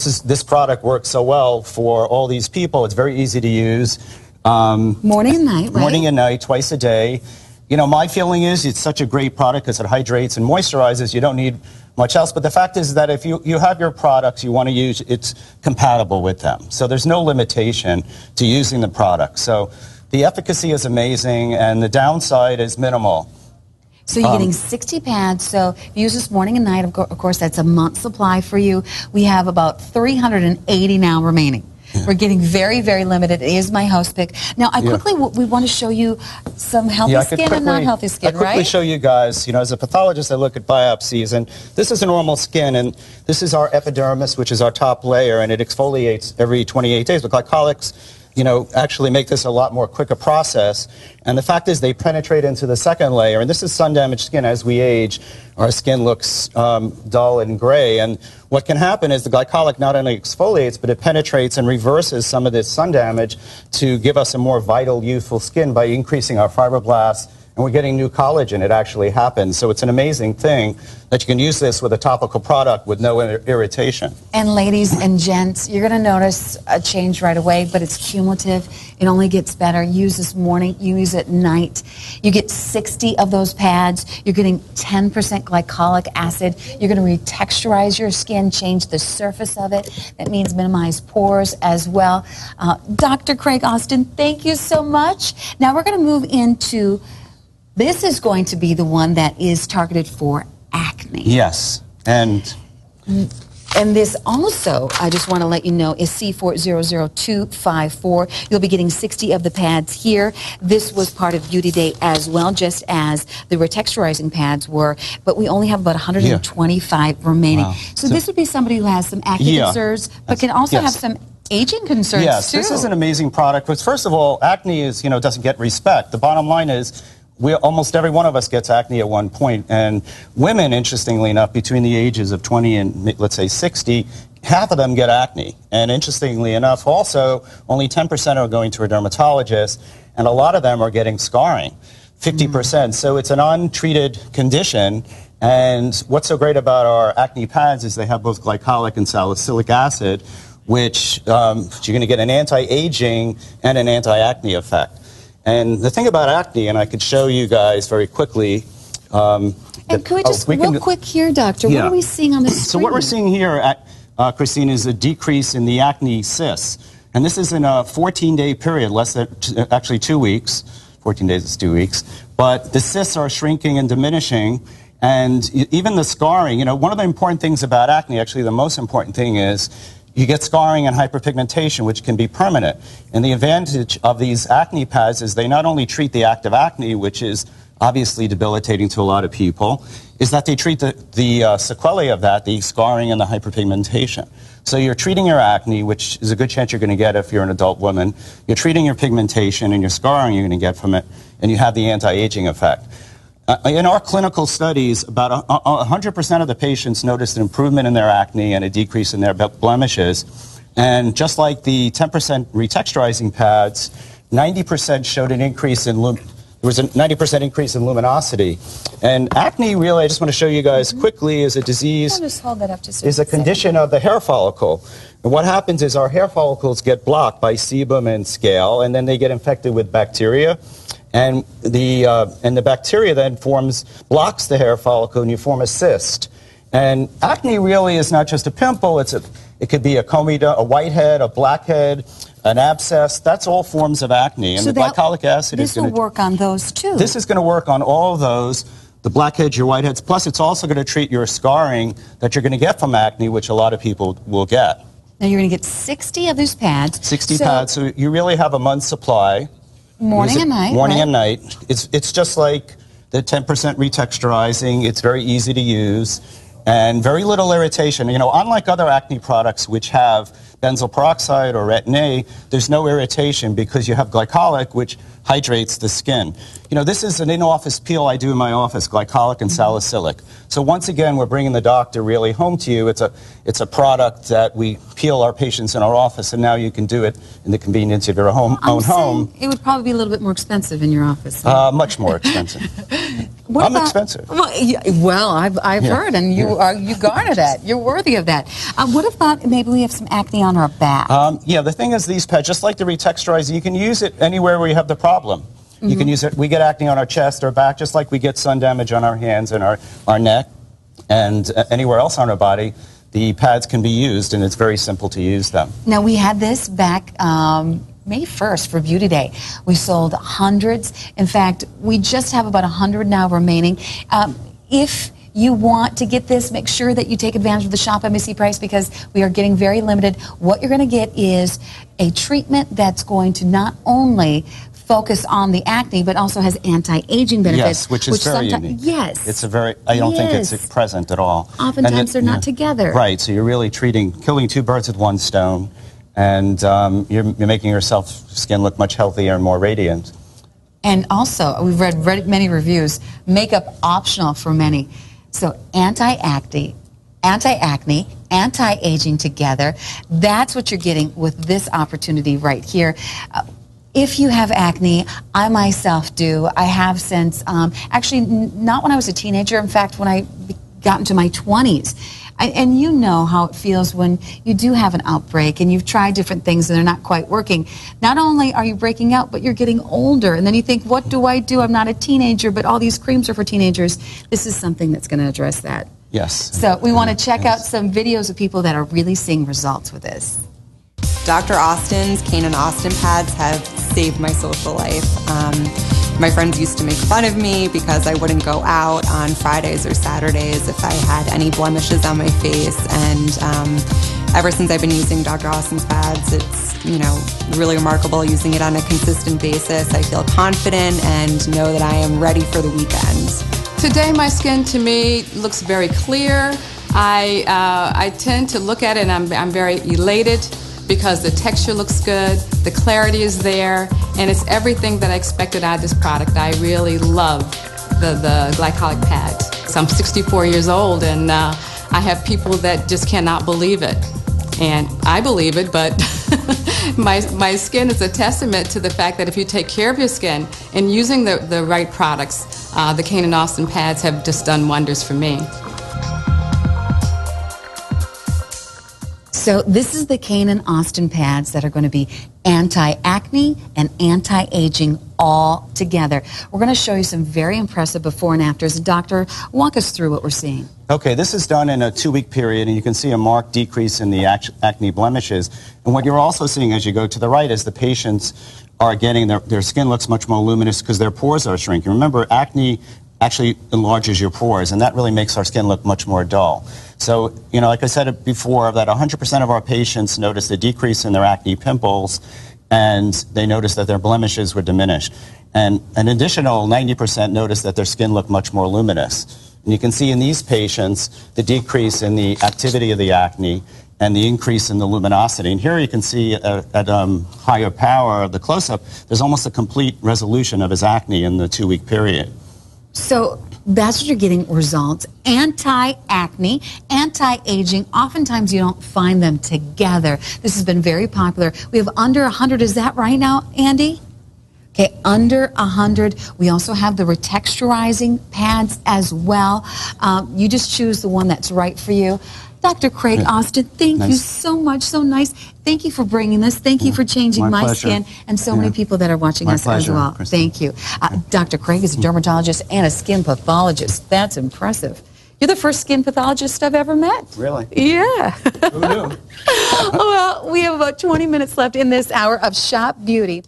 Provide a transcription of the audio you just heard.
This product works so well for all these people. It's very easy to use. Morning and night, right? Morning and night, twice a day. You know, my feeling is it's such a great product because it hydrates and moisturizes. You don't need much else. But the fact is that if you have your products you want to use, it's compatible with them. So there's no limitation to using the product. So the efficacy is amazing and the downside is minimal. So you're getting 60 pads. So if you use this morning and night, of course, that's a month's supply for you. We have about 380 now remaining. Yeah. We're getting very, very limited. It is my house pick. Now, we want to show you some healthy skin and non-healthy skin, right? I quickly show you guys, you know, as a pathologist, I look at biopsies, and this is a normal skin, and this is our epidermis, which is our top layer, and it exfoliates every 28 days. But glycolics, you know, actually make this a lot more quicker process. And the fact is they penetrate into the second layer. And this is sun-damaged skin. As we age, our skin looks dull and gray. And what can happen is the glycolic not only exfoliates, but it penetrates and reverses some of this sun damage to give us a more vital, youthful skin by increasing our fibroblasts. And we're getting new collagen. It actually happens. So it's an amazing thing that you can use this with a topical product with no irritation. And ladies and gents, you're going to notice a change right away, but it's cumulative. It only gets better. Use this morning, use it night. You get 60 of those pads. You're getting 10% glycolic acid. You're going to retexturize your skin, change the surface of it. That means minimize pores as well. Dr. Craig Austin, thank you so much. Now we're going to move into... This is going to be the one that is targeted for acne. Yes. And this also, I just want to let you know, is C400254. You'll be getting 60 of the pads here. This was part of Beauty Day as well, just as the retexturizing pads were. But we only have about 125 remaining. Wow. So this would be somebody who has some acne concerns, but can also have some aging concerns too. This is an amazing product. Because first of all, acne is, you know, doesn't get respect. The bottom line is, almost every one of us gets acne at one point, and women, interestingly enough, between the ages of 20 and, let's say, 60, half of them get acne. And interestingly enough, also, only 10% are going to a dermatologist, and a lot of them are getting scarring, 50%. So it's an untreated condition, and what's so great about our acne pads is they have both glycolic and salicylic acid, which you're going to get an anti-aging and an anti-acne effect. And the thing about acne, and I could show you guys very quickly. And could we just real quick here, doctor, what are we seeing on the screen? So what we're seeing here, Christine, is a decrease in the acne cysts. And this is in a 14-day period, less than, actually 2 weeks. 14 days is 2 weeks. But the cysts are shrinking and diminishing. And even the scarring, you know, one of the important things about acne, actually the most important thing is, you get scarring and hyperpigmentation, which can be permanent. And the advantage of these acne pads is they not only treat the active acne, which is obviously debilitating to a lot of people, is that they treat the sequelae of that, the scarring and the hyperpigmentation. So you're treating your acne, which is a good chance you're going to get if you're an adult woman. You're treating your pigmentation and your scarring you're going to get from it, and you have the anti-aging effect. In our clinical studies, about 100% of the patients noticed an improvement in their acne and a decrease in their blemishes. And just like the 10% retexturizing pads, 90% showed an increase in there was a 90% increase in luminosity. And acne, really, I just want to show you guys quickly, is a disease, just hold that up just is a condition of the hair follicle. And what happens is our hair follicles get blocked by sebum and scale, and then they get infected with bacteria. And the bacteria then blocks the hair follicle, and you form a cyst. And acne really is not just a pimple. It could be a comedone, a whitehead, a blackhead, an abscess. That's all forms of acne. And so the glycolic acid is going to work on those too. This is going to work on all of those, the blackheads, your whiteheads. Plus, it's also going to treat your scarring that you're going to get from acne, which a lot of people will get. Now you're going to get 60 of these pads. 60 pads. So you really have a month's supply. Morning and night. Morning and night. It's just like the 10% retexturizing. It's very easy to use and very little irritation. You know, unlike other acne products which have benzoyl peroxide or retin A, there's no irritation because you have glycolic, which hydrates the skin. You know, this is an in-office peel I do in my office, glycolic and salicylic. So once again, we're bringing the doctor really home to you. It's a product that we peel our patients in our office, and now you can do it in the convenience of your own home. It would probably be a little bit more expensive in your office. Much more expensive. I'm expensive. Well, I've heard, and you garner that. You're worthy of that. What about maybe we have some acne on our back? Yeah, the thing is, these pads, just like the retexturizing, you can use it anywhere where you have the problem. You can use it. We get acne on our chest or back, just like we get sun damage on our hands and our neck, and anywhere else on our body. The pads can be used, and it's very simple to use them. Now, we had this back May 1st for Beauty Day. We sold hundreds. In fact, we just have about 100 now remaining. If you want to get this, make sure that you take advantage of the Shop NBC price, because we are getting very limited. What you're going to get is a treatment that's going to not only focus on the acne, but also has anti-aging benefits. Yes, which is very unique. Yes. It's a very, I don't think it's present at all. Oftentimes they're not together. Right, so you're really killing two birds with one stone, and you're making yourself skin look much healthier and more radiant. And also, we've read many reviews, makeup optional for many. So anti-acne, anti-aging together, that's what you're getting with this opportunity right here. If you have acne, I myself do. I have since, actually not when I was a teenager, in fact when I got into my 20s. And you know how it feels when you do have an outbreak and you've tried different things and they're not quite working. Not only are you breaking out, but you're getting older. And then you think, what do I do? I'm not a teenager, but all these creams are for teenagers. This is something that's going to address that. Yes. So we want to check out some videos of people that are really seeing results with this. Dr. Austin's Cane+Austin pads have saved my social life. My friends used to make fun of me because I wouldn't go out on Fridays or Saturdays if I had any blemishes on my face. And ever since I've been using Dr. Austin's pads, it's, you know, really remarkable using it on a consistent basis. I feel confident and know that I am ready for the weekend. Today my skin to me looks very clear. I tend to look at it and I'm very elated, because the texture looks good, the clarity is there, and it's everything that I expected out of this product. I really love the glycolic pads. So I'm 64 years old, and I have people that just cannot believe it. And I believe it, but my skin is a testament to the fact that if you take care of your skin and using the right products, the Cane+Austin pads have just done wonders for me. So this is the Cane+Austin pads that are going to be anti-acne and anti-aging all together. We're going to show you some very impressive before and afters. Doctor, walk us through what we're seeing. Okay, this is done in a 2-week period, and you can see a marked decrease in the acne blemishes. And what you're also seeing as you go to the right is the patients are getting, their skin looks much more luminous because their pores are shrinking. Remember, acne actually enlarges your pores, and that really makes our skin look much more dull. So, you know, like I said before, that 100% of our patients noticed a decrease in their acne pimples, and they noticed that their blemishes were diminished. And an additional 90% noticed that their skin looked much more luminous. And you can see in these patients the decrease in the activity of the acne and the increase in the luminosity. And here you can see at higher power, the close-up, there's almost a complete resolution of his acne in the 2-week period. So that's what you're getting results. Anti-acne, anti-aging. Oftentimes you don't find them together. This has been very popular. We have under 100. Is that right now, Andy? Okay, under 100. We also have the retexturizing pads as well. You just choose the one that's right for you. Dr. Craig Austin, thank you so much. So nice. Thank you for bringing this. Thank you for changing my skin and so many people that are watching us as well. Christine. Thank you. Dr. Craig is a dermatologist and a skin pathologist. That's impressive. You're the first skin pathologist I've ever met. Really? Yeah. Who knew? Well, we have about 20 minutes left in this hour of Shop Beauty.